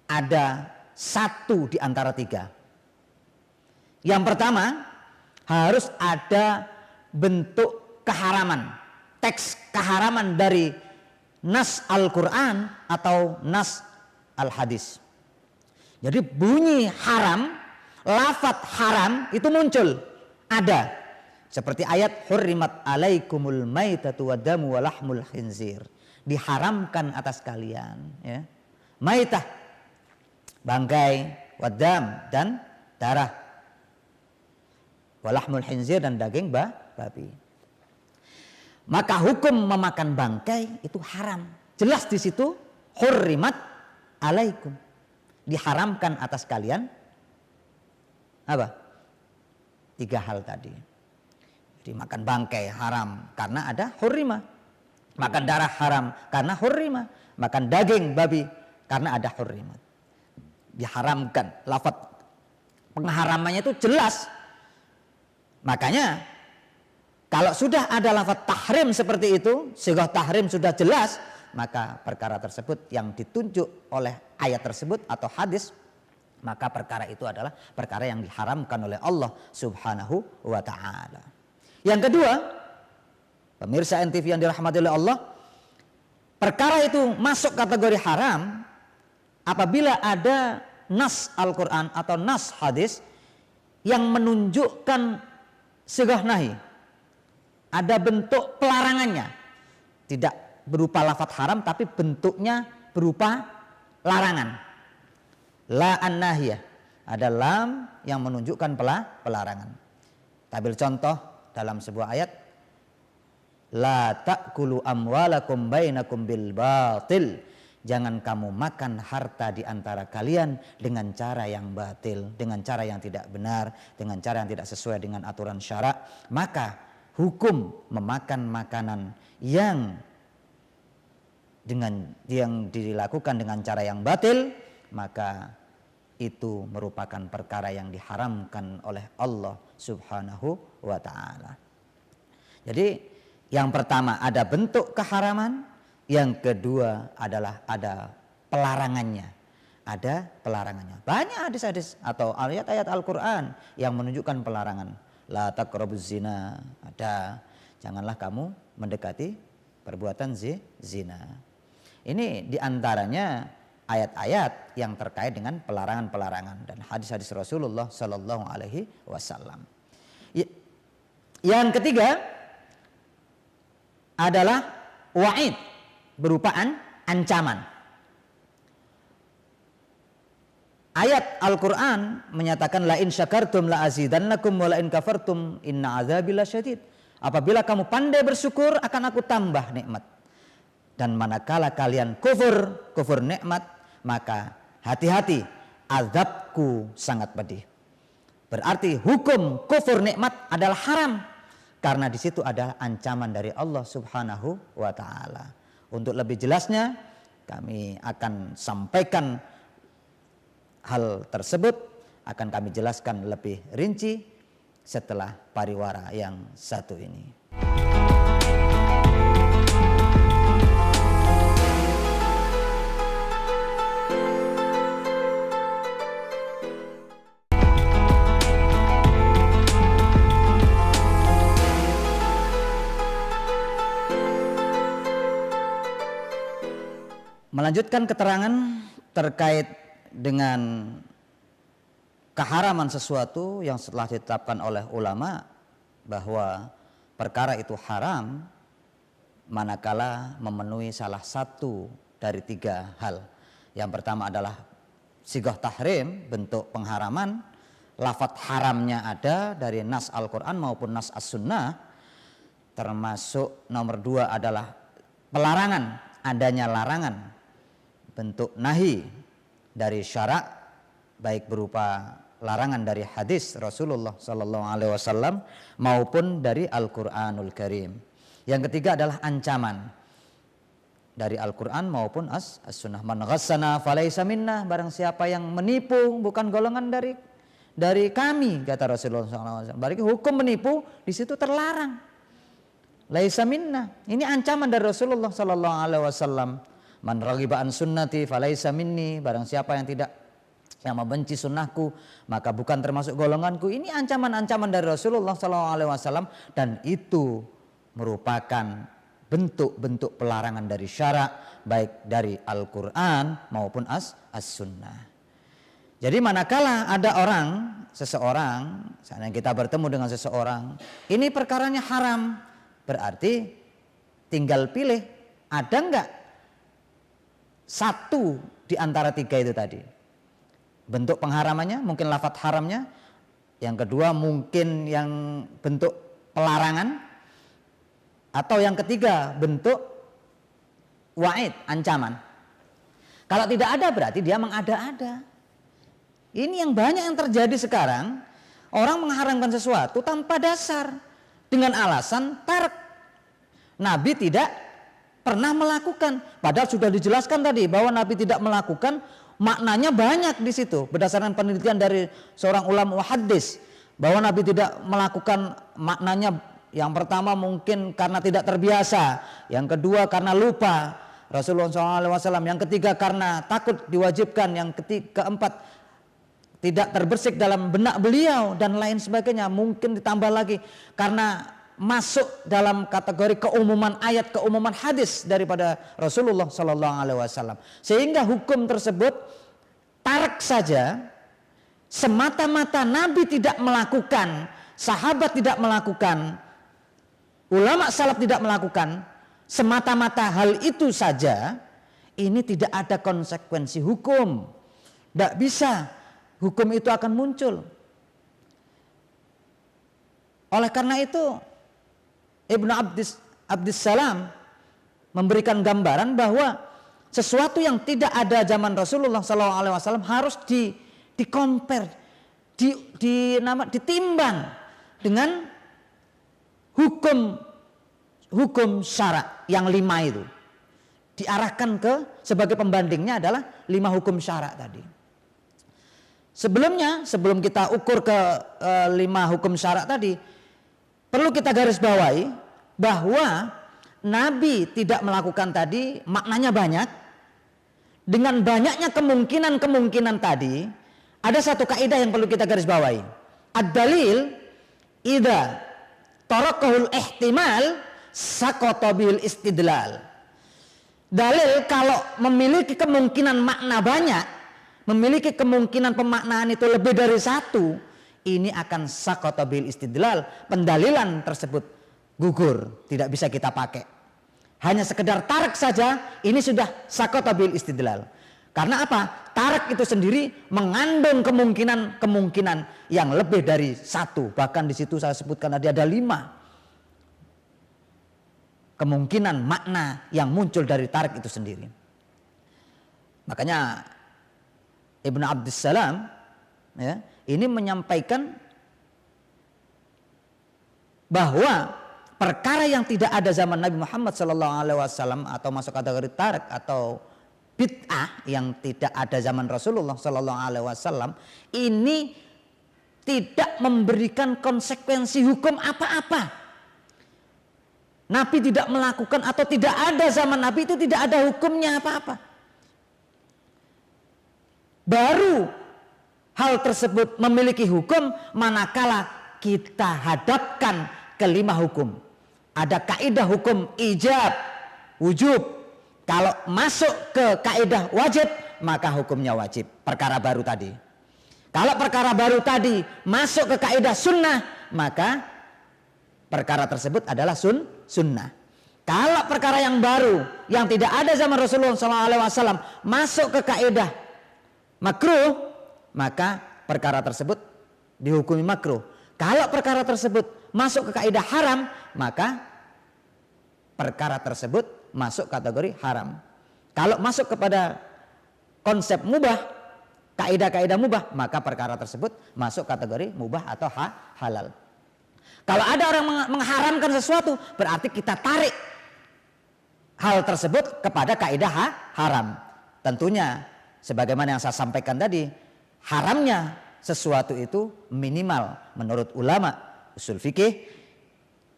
ada satu di antara 3. Yang pertama, harus ada bentuk keharaman, teks keharaman dari nas Al-Quran atau nas Al-Hadis. Jadi bunyi haram, lafadz haram itu muncul, ada. Seperti ayat hurrimat alaikumul maitatu wadamu walahmul khinzir. Diharamkan atas kalian, ya. Maitah, bangkai, wadam, dan darah. Walahmul khinzir, dan daging babi. Maka hukum memakan bangkai itu haram. Jelas di situ hurrimat alaikum. Diharamkan atas kalian apa? 3 hal tadi. Jadi makan bangkai haram karena ada hurrima. Makan darah haram karena hurrima. Makan daging babi karena ada hurrimat. Diharamkan. Lafadz pengharamannya itu jelas. Makanya kalau sudah ada lafadz tahrim seperti itu, sighah tahrim sudah jelas, maka perkara tersebut yang ditunjuk oleh ayat tersebut atau hadis, maka perkara itu adalah perkara yang diharamkan oleh Allah Subhanahu wa ta'ala. Yang kedua, pemirsa NTV yang dirahmati oleh Allah, perkara itu masuk kategori haram apabila ada nas Al-Quran atau nas hadis yang menunjukkan sighah nahi, ada bentuk pelarangannya, tidak berupa lafadz haram tapi bentuknya berupa larangan. La an-nahiyah, ada lam yang menunjukkan pelarangan. Tabil contoh dalam sebuah ayat, la ta'kulu amwalakum bainakum bil batil. Jangan kamu makan harta di antara kalian dengan cara yang batil, dengan cara yang tidak benar, dengan cara yang tidak sesuai dengan aturan syarak. Maka hukum memakan makanan yang dilakukan dengan cara yang batil, maka itu merupakan perkara yang diharamkan oleh Allah Subhanahu wa ta'ala. Jadi yang pertama ada bentuk keharaman, yang kedua adalah ada pelarangannya. Ada pelarangannya. Banyak hadis-hadis atau ayat-ayat Al-Quran yang menunjukkan pelarangan. La taqrabuz zina, ada, janganlah kamu mendekati perbuatan zina. Ini diantaranya ayat-ayat yang terkait dengan pelarangan-pelarangan dan hadis-hadis Rasulullah Sallallahu Alaihi Wasallam. Yang ketiga adalah wa'id, berupa ancaman. Ayat Al-Quran menyatakan la in syakartum la azidannakum wa la in kafartum inna azabi lasyadid. Apabila kamu pandai bersyukur akan aku tambah nikmat. Dan manakala kalian kufur nikmat, maka hati-hati, azabku sangat pedih. Berarti hukum kufur nikmat adalah haram karena di situ ada ancaman dari Allah Subhanahu wa taala. Untuk lebih jelasnya kami akan sampaikan hal tersebut, akan kami jelaskan lebih rinci setelah pariwara yang satu ini. Melanjutkan keterangan terkait dengan keharaman sesuatu yang setelah ditetapkan oleh ulama bahwa perkara itu haram manakala memenuhi salah satu dari 3 hal. Yang pertama adalah sighah tahrim, bentuk pengharaman, lafadz haramnya ada dari nas Al-Quran maupun nas As-Sunnah, termasuk nomor 2 adalah pelarangan, adanya larangan, bentuk nahi dari syarak, baik berupa larangan dari hadis Rasulullah Sallallahu Alaihi Wasallam maupun dari Al-Quranul Karim. Yang ketiga adalah ancaman dari Al-Quran maupun As-Sunnah. Man ghassana falaysa minna, barang siapa yang menipu bukan golongan dari kami, kata Rasulullah SAW. Berarti hukum menipu di situ terlarang. Laisa minna. Ini ancaman dari Rasulullah Sallallahu Alaihi Wasallam. Man raghiba an sunnati falaisa minni, barang siapa yang membenci sunnahku maka bukan termasuk golonganku. Ini ancaman-ancaman dari Rasulullah SAW dan itu merupakan bentuk-bentuk pelarangan dari syarak baik dari Al-Quran maupun As-Sunnah. Jadi manakala ada seseorang, misalnya kita bertemu dengan seseorang, ini perkaranya haram, berarti tinggal pilih ada enggak satu di antara tiga itu tadi. Bentuk pengharamannya, mungkin lafadz haramnya. Yang kedua mungkin yang bentuk pelarangan. Atau yang ketiga bentuk wa'id, ancaman. Kalau tidak ada berarti dia mengada-ada. Ini yang banyak yang terjadi sekarang. Orang mengharamkan sesuatu tanpa dasar. Dengan alasan tark. Nabi tidak pernah melakukan. Padahal sudah dijelaskan tadi bahwa Nabi tidak melakukan. Maknanya banyak di situ. Berdasarkan penelitian dari seorang ulama hadis. Bahwa Nabi tidak melakukan, maknanya yang pertama mungkin karena tidak terbiasa. Yang kedua karena lupa Rasulullah SAW. Yang ketiga karena takut diwajibkan. Yang keempat tidak terbersih dalam benak beliau dan lain sebagainya. Mungkin ditambah lagi karena masuk dalam kategori keumuman ayat, keumuman hadis daripada Rasulullah SAW. Sehingga hukum tersebut tarik saja, semata-mata Nabi tidak melakukan, sahabat tidak melakukan, ulama salaf tidak melakukan, semata-mata hal itu saja, ini tidak ada konsekuensi hukum. Tidak bisa, hukum itu akan muncul. Oleh karena itu Ibnu Abdissalam memberikan gambaran bahwa sesuatu yang tidak ada zaman Rasulullah SAW harus di-compare, ditimbang dengan hukum syarak yang 5 itu. Diarahkan ke sebagai pembandingnya adalah 5 hukum syarak tadi. Sebelum kita ukur ke 5 hukum syarak tadi, perlu kita garis bawahi bahwa Nabi tidak melakukan tadi maknanya banyak. Dengan banyaknya kemungkinan tadi, ada satu kaidah yang perlu kita garis bawahi. Ad-dalil idza tarakahul ihtimal saqata bil istidlal. Dalil kalau memiliki kemungkinan makna banyak, memiliki kemungkinan pemaknaan itu lebih dari satu, ini akan saqata bil istidlal, pendalilan tersebut gugur, tidak bisa kita pakai. Hanya sekedar tarik saja, ini sudah saqata bil istidlal. Karena apa? Tarik itu sendiri mengandung kemungkinan yang lebih dari satu. Bahkan di situ saya sebutkan ada 5 kemungkinan makna yang muncul dari tarik itu sendiri. Makanya Ibnu Abdissalam ya, ini menyampaikan bahwa perkara yang tidak ada zaman Nabi Muhammad SAW atau masuk kategori tarik atau bid'ah yang tidak ada zaman Rasulullah SAW ini tidak memberikan konsekuensi hukum apa-apa. Nabi tidak melakukan atau tidak ada zaman Nabi itu tidak ada hukumnya apa-apa. Baru hal tersebut memiliki hukum manakala kita hadapkan ke 5 hukum. Ada kaidah hukum ijab, wujub. Kalau masuk ke kaidah wajib, maka hukumnya wajib. Perkara baru tadi. Kalau perkara baru tadi masuk ke kaidah sunnah, maka perkara tersebut adalah sunnah. Kalau perkara yang baru yang tidak ada zaman Rasulullah SAW masuk ke kaidah makruh, maka perkara tersebut dihukumi makruh. Kalau perkara tersebut masuk ke kaidah haram, maka perkara tersebut masuk kategori haram. Kalau masuk kepada konsep mubah, kaidah-kaidah mubah, maka perkara tersebut masuk kategori mubah atau halal. Kalau ada orang mengharamkan sesuatu, berarti kita tarik hal tersebut kepada kaidah haram. Tentunya sebagaimana yang saya sampaikan tadi, haramnya sesuatu itu minimal menurut ulama usul fikih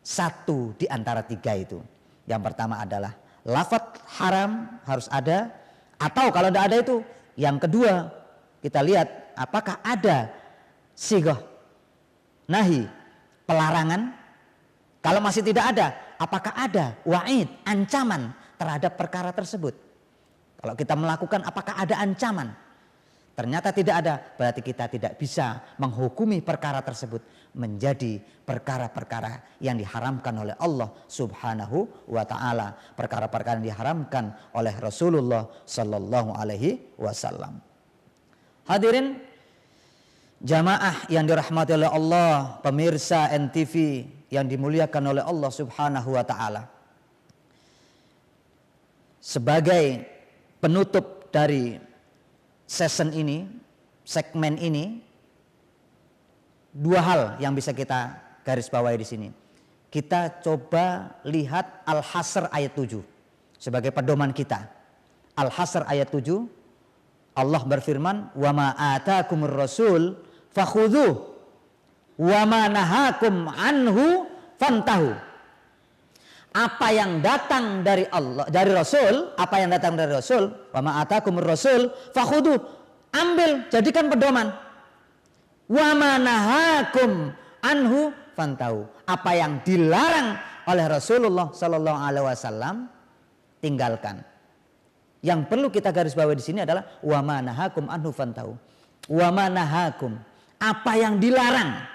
1 di antara 3 itu. Yang pertama adalah lafadz haram harus ada, atau kalau tidak ada itu, yang kedua kita lihat apakah ada sighah nahi, pelarangan. Kalau masih tidak ada, apakah ada wa'id, ancaman terhadap perkara tersebut. Kalau kita melakukan, apakah ada ancaman. ternyata tidak ada, berarti kita tidak bisa menghukumi perkara tersebut menjadi perkara-perkara yang diharamkan oleh Allah Subhanahu wa taala, perkara-perkara yang diharamkan oleh Rasulullah sallallahu alaihi wasallam. Hadirin jamaah yang dirahmati oleh Allah, pemirsa NTV yang dimuliakan oleh Allah Subhanahu wa taala. Sebagai penutup dari session ini, segmen ini, dua hal yang bisa kita garis bawahi di sini. Kita coba lihat Al-Hasr ayat 7 sebagai pedoman kita. Al-Hasr ayat 7, Allah berfirman, "Wa ma ataakumur rasul fakhudhuh wa ma nahakum anhu fantahu." Apa yang datang dari Allah, dari Rasul, apa yang datang dari Rasul, wa ma ataakumur rasul fakhudhu, ambil, jadikan pedoman. Wa ma nahakum anhu fantahu. Apa yang dilarang oleh Rasulullah sallallahu alaihi wasallam, tinggalkan. Yang perlu kita garis bawahi di sini adalah wa ma nahakum anhu fantahu. Wa ma nahakum, apa yang dilarang,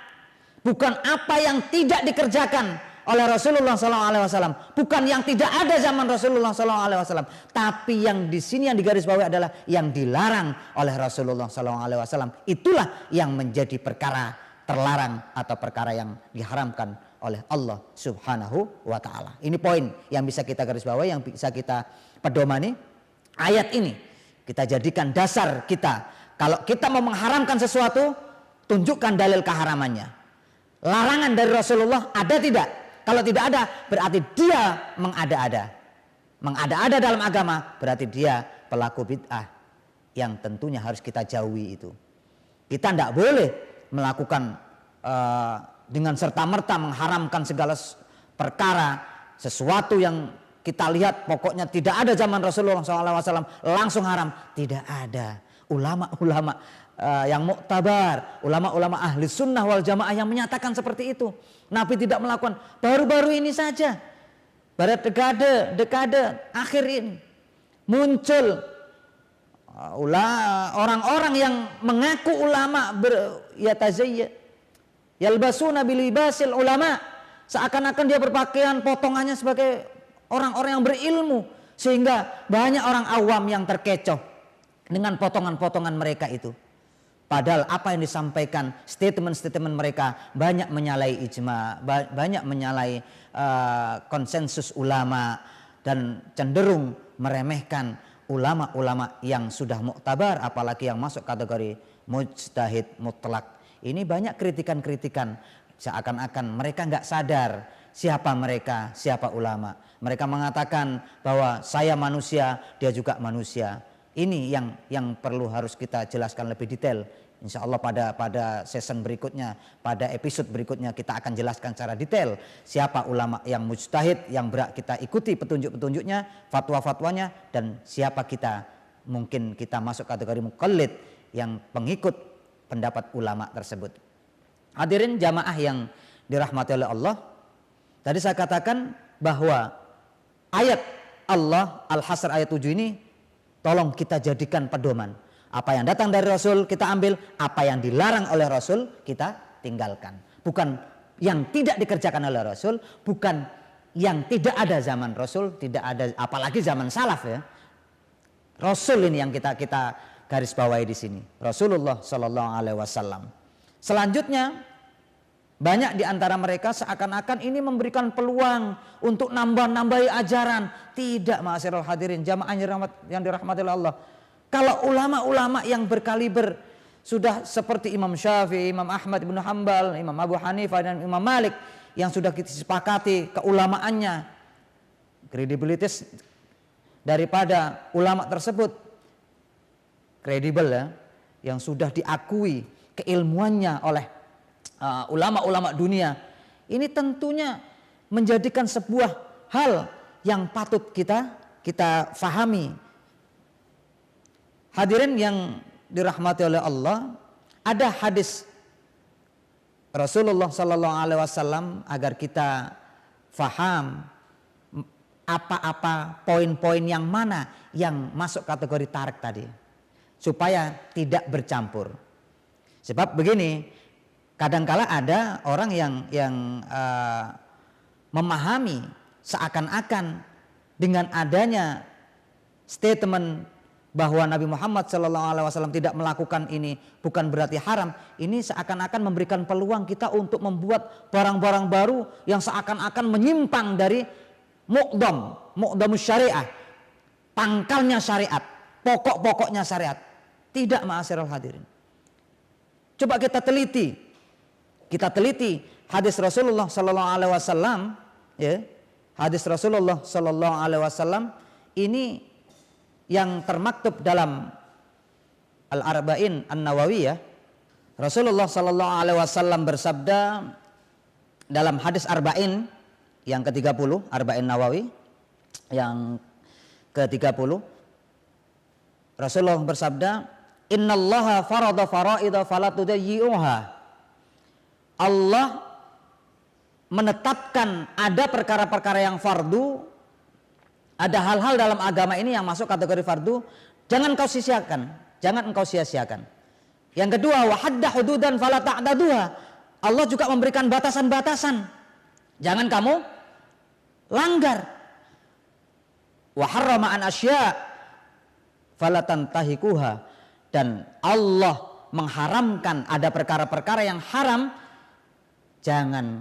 bukan apa yang tidak dikerjakan oleh Rasulullah SAW, bukan yang tidak ada zaman Rasulullah SAW, tapi yang di sini yang digarisbawahi adalah yang dilarang oleh Rasulullah SAW. Itulah yang menjadi perkara terlarang atau perkara yang diharamkan oleh Allah Subhanahu wa taala. Ini poin yang bisa kita garisbawahi, yang bisa kita pedomani. Ayat ini kita jadikan dasar kita. Kalau kita mau mengharamkan sesuatu, tunjukkan dalil keharamannya. Larangan dari Rasulullah ada tidak? Kalau tidak ada, berarti dia mengada-ada. Mengada-ada dalam agama berarti dia pelaku bid'ah yang tentunya harus kita jauhi itu. Kita tidak boleh melakukan dengan serta-merta mengharamkan segala perkara, sesuatu yang kita lihat pokoknya tidak ada zaman Rasulullah SAW langsung haram. Tidak ada. Ulama-ulama yang muktabar, ulama-ulama ahli sunnah wal jamaah yang menyatakan seperti itu. Nabi tidak melakukan, baru-baru ini saja, pada dekade akhir ini muncul orang-orang yang mengaku ulama, yalbasuna bilibasil ulama, seakan-akan dia berpakaian potongannya sebagai orang-orang yang berilmu, sehingga banyak orang awam yang terkecoh dengan potongan-potongan mereka itu. Padahal apa yang disampaikan, statement-statement mereka banyak menyalahi ijma, banyak menyalahi konsensus ulama, dan cenderung meremehkan ulama-ulama yang sudah muktabar, apalagi yang masuk kategori mujtahid mutlak. Ini banyak kritikan-kritikan, seakan-akan mereka nggak sadar siapa mereka, siapa ulama. Mereka mengatakan bahwa saya manusia, dia juga manusia. Ini yang perlu harus kita jelaskan lebih detail. Insya Allah pada season berikutnya, pada episode berikutnya kita akan jelaskan secara detail siapa ulama yang mujtahid, yang kita ikuti petunjuk-petunjuknya, fatwa-fatwanya, dan siapa kita, mungkin kita masuk kategori muqallid yang pengikut pendapat ulama tersebut. Hadirin jamaah yang dirahmati oleh Allah, tadi saya katakan bahwa ayat Allah Al-Hasr ayat 7 ini tolong kita jadikan pedoman. Apa yang datang dari Rasul kita ambil, apa yang dilarang oleh Rasul kita tinggalkan. Bukan yang tidak dikerjakan oleh Rasul, bukan yang tidak ada zaman Rasul, tidak ada apalagi zaman salaf ya. Rasul ini yang kita garis bawahi di sini. Rasulullah Shallallahu Alaihi Wasallam. Selanjutnya banyak di antara mereka seakan-akan ini memberikan peluang untuk nambah-nambahi ajaran. Tidak, ma'asyiral hadirin, jamaah yang dirahmati oleh Allah. Kalau ulama-ulama yang berkaliber sudah seperti Imam Syafi'i, Imam Ahmad bin Hanbal, Imam Abu Hanifah, dan Imam Malik yang sudah kita sepakati keulamaannya, kredibilitas daripada ulama tersebut kredibel ya, yang sudah diakui keilmuannya oleh ulama-ulama dunia, ini tentunya menjadikan sebuah hal yang patut kita fahami. Hadirin yang dirahmati oleh Allah, ada hadis Rasulullah Sallallahu Alaihi Wasallam agar kita faham apa-apa poin-poin yang mana yang masuk kategori tarik tadi. supaya tidak bercampur. Sebab begini, kadangkala ada orang yang memahami seakan-akan dengan adanya statement bahwa Nabi Muhammad SAW tidak melakukan ini bukan berarti haram. Ini seakan-akan memberikan peluang kita untuk membuat barang-barang baru yang seakan-akan menyimpang dari muqdamus syariah, pangkalnya syariat, pokok-pokoknya syariat. Tidak, ma'asyiral hadirin. Coba kita teliti hadis Rasulullah SAW, ya, hadis Rasulullah SAW ini yang termaktub dalam Al-Arba'in An-Nawawiyah. Rasulullah SAW bersabda dalam hadis Arba'in yang ke-30, Arba'in Nawawi yang ke-30, Rasulullah bersabda, innallaha farada faraida fala tudayyi'uha. Allah menetapkan ada perkara-perkara yang fardu, ada hal-hal dalam agama ini yang masuk kategori fardu, jangan kau sia-siakan, jangan engkau sia-siakan. Yang kedua, wa hadda hududan fala ta'taduha. Allah juga memberikan batasan-batasan, jangan kamu langgar. Wa harrama an asya fala tantahikuha. Dan Allah mengharamkan ada perkara-perkara yang haram, jangan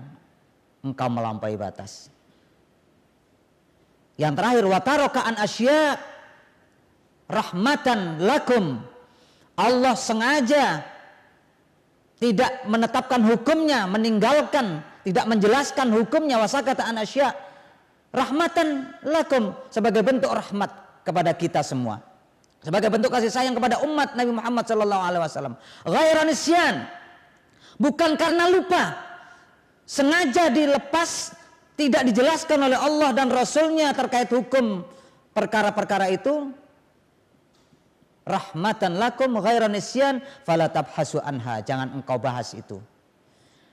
engkau melampaui batas. Yang terakhir, wa taraka an asya rahmatan lakum. Allah sengaja tidak menetapkan hukumnya, meninggalkan, tidak menjelaskan hukumnya, wasakata an asya rahmatan lakum, sebagai bentuk rahmat kepada kita semua, sebagai bentuk kasih sayang kepada umat Nabi Muhammad SAW. Ghairan nisyan, bukan karena lupa, sengaja dilepas, tidak dijelaskan oleh Allah dan Rasulnya terkait hukum perkara-perkara itu. Rahmatan lakum ghairan nisyan fala tabhasu anha, jangan engkau bahas itu.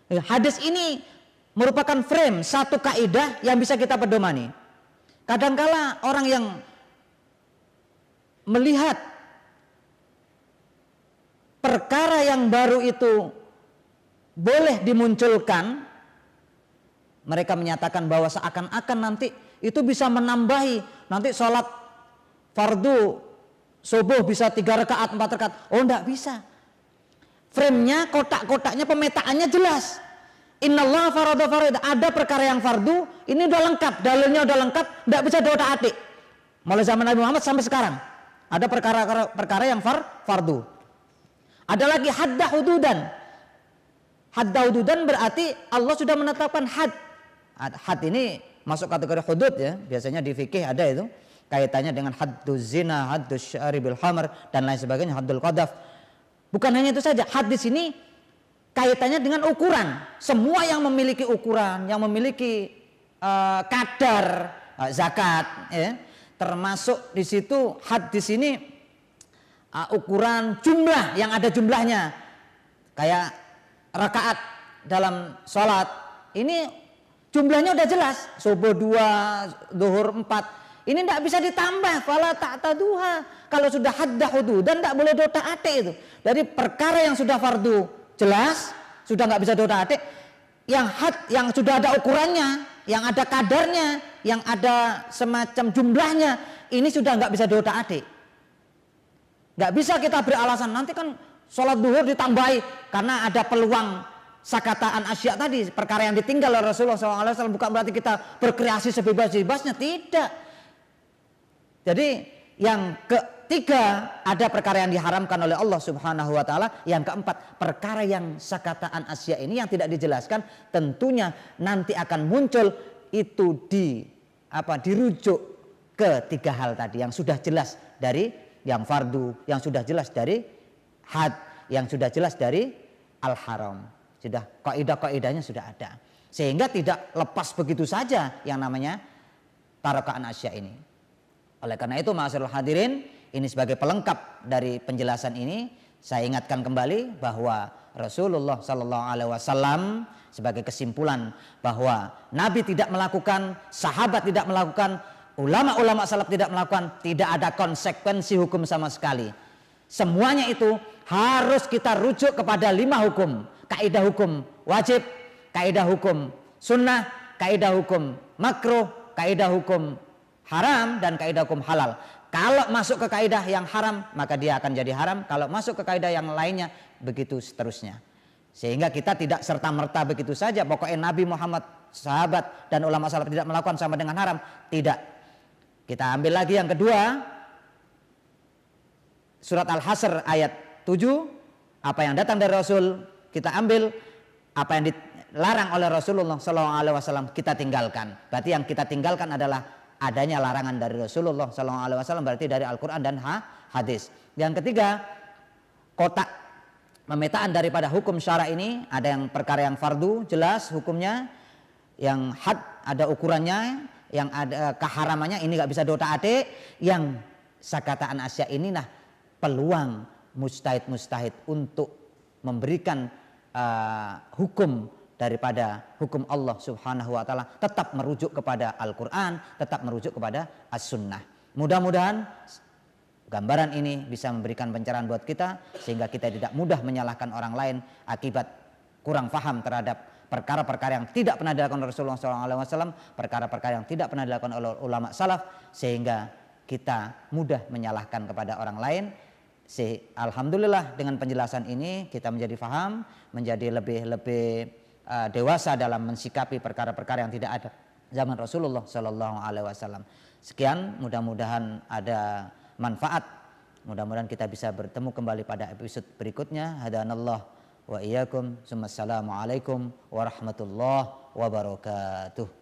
Hadis ini merupakan frame, satu kaidah yang bisa kita pedomani. Kadangkala orang yang melihat perkara yang baru itu boleh dimunculkan, mereka menyatakan bahwa seakan-akan nanti itu bisa menambahi, nanti sholat fardu subuh bisa 3 rakaat, 4 rakaat. Oh, enggak bisa. Frame-nya, kotak-kotaknya, pemetaannya jelas. Innallaha farada farida, ada perkara yang fardu, ini udah lengkap, dalilnya udah lengkap, enggak bisa diotak-atik. Mulai zaman Nabi Muhammad sampai sekarang ada perkara yang fardu. Ada lagi hadda hududan. Hadda hududan berarti Allah sudah menetapkan had. Had ini masuk kategori hudud, ya. Biasanya di fikih ada itu kaitannya dengan hadduz zina, hadduz syaribil khamr dan lain sebagainya, haddul qadhaf. Bukan hanya itu saja, had di sini kaitannya dengan ukuran. Semua yang memiliki ukuran, yang memiliki kadar zakat, ya. Termasuk di situ had di sini ukuran jumlah, yang ada jumlahnya. Kayak rakaat dalam sholat ini jumlahnya udah jelas, subuh 2, zuhur 4. Ini tidak bisa ditambah, fala ta'taduha. Kalau sudah hadda hududan tidak boleh diotak-atik itu. Dari perkara yang sudah fardu jelas, sudah nggak bisa diotak-atik. Yang had, yang sudah ada ukurannya, yang ada kadarnya, yang ada semacam jumlahnya, ini sudah nggak bisa diotak-atik. Nggak bisa kita beralasan nanti kan sholat duhur ditambahi karena ada peluang sakataan asya tadi, perkara yang ditinggal oleh Rasulullah SAW. Bukan berarti kita berkreasi sebebas-bebasnya, tidak. Jadi yang ketiga, ada perkara yang diharamkan oleh Allah Subhanahu wa taala. Yang keempat, perkara yang sakataan asya ini yang tidak dijelaskan, tentunya nanti akan muncul itu dirujuk ke 3 hal tadi yang sudah jelas dari yang fardu, yang sudah jelas dari had, yang sudah jelas dari al-haram. Sudah kaidah-kaidahnya sudah ada, sehingga tidak lepas begitu saja yang namanya tarokaan asya ini. Oleh karena itu, ma'asyiral hadirin, ini sebagai pelengkap dari penjelasan ini, saya ingatkan kembali bahwa Rasulullah SAW sebagai kesimpulan bahwa Nabi tidak melakukan, sahabat tidak melakukan, ulama-ulama salaf tidak melakukan, tidak ada konsekuensi hukum sama sekali. Semuanya itu harus kita rujuk kepada 5 hukum. Kaidah hukum wajib, kaidah hukum sunnah, kaidah hukum makruh, kaidah hukum haram, dan kaidah hukum halal. Kalau masuk ke kaidah yang haram, maka dia akan jadi haram. Kalau masuk ke kaidah yang lainnya, begitu seterusnya. Sehingga kita tidak serta-merta begitu saja. Pokoknya Nabi Muhammad, sahabat, dan ulama salaf tidak melakukan sama dengan haram. Tidak. Kita ambil lagi yang kedua. Surat Al-Hasr ayat 7. Apa yang datang dari Rasul kita ambil, apa yang dilarang oleh Rasulullah SAW kita tinggalkan. Berarti yang kita tinggalkan adalah adanya larangan dari Rasulullah SAW, berarti dari Al-Quran dan hadis. Yang ketiga, kotak pemetaan daripada hukum syara ini, ada yang perkara yang fardu jelas hukumnya, yang had ada ukurannya, yang ada keharamannya ini nggak bisa dotak-atik, yang sakataan asya ini nah peluang mustahid untuk memberikan hukum daripada hukum Allah Subhanahu wa taala tetap merujuk kepada Al-Qur'an, tetap merujuk kepada As-Sunnah. Mudah-mudahan gambaran ini bisa memberikan pencerahan buat kita sehingga kita tidak mudah menyalahkan orang lain akibat kurang paham terhadap perkara-perkara yang tidak pernah dilakukan Rasulullah SAW, perkara-perkara yang tidak pernah dilakukan oleh ulama salaf, sehingga kita mudah menyalahkan kepada orang lain. Alhamdulillah dengan penjelasan ini kita menjadi faham, menjadi lebih dewasa dalam mensikapi perkara-perkara yang tidak ada zaman Rasulullah SAW. Sekian, mudah-mudahan ada manfaat. Mudah-mudahan kita bisa bertemu kembali pada episode berikutnya. Hadanallah wa iyyakum. Assalamualaikum warahmatullahi wabarakatuh.